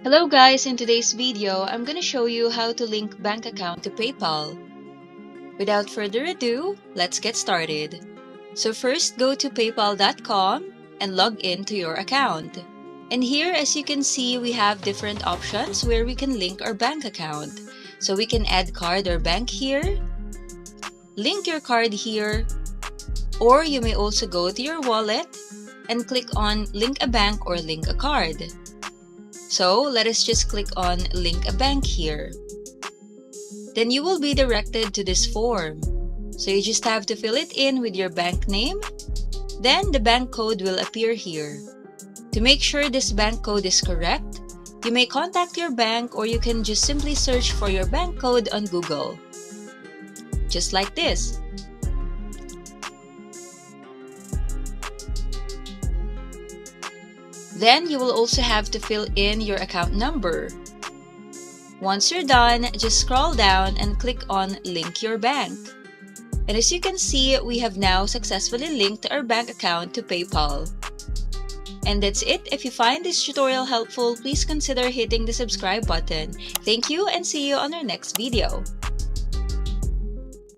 Hello guys, in today's video, I'm gonna show you how to link bank account to PayPal. Without further ado, let's get started. So first, go to paypal.com and log in to your account. And here, as you can see, we have different options where we can link our bank account. So we can add card or bank here, link your card here, or you may also go to your wallet and click on link a bank or link a card. So let us just click on link a bank here. Then you will be directed to this form. So you just have to fill it in with your bank name. Then the bank code will appear here. To make sure this bank code is correct, you may contact your bank or you can just simply search for your bank code on Google. Just like this. Then you will also have to fill in your account number. Once you're done, just scroll down and click on Link Your Bank. And as you can see, we have now successfully linked our bank account to PayPal. And that's it. If you find this tutorial helpful, please consider hitting the subscribe button. Thank you and see you on our next video.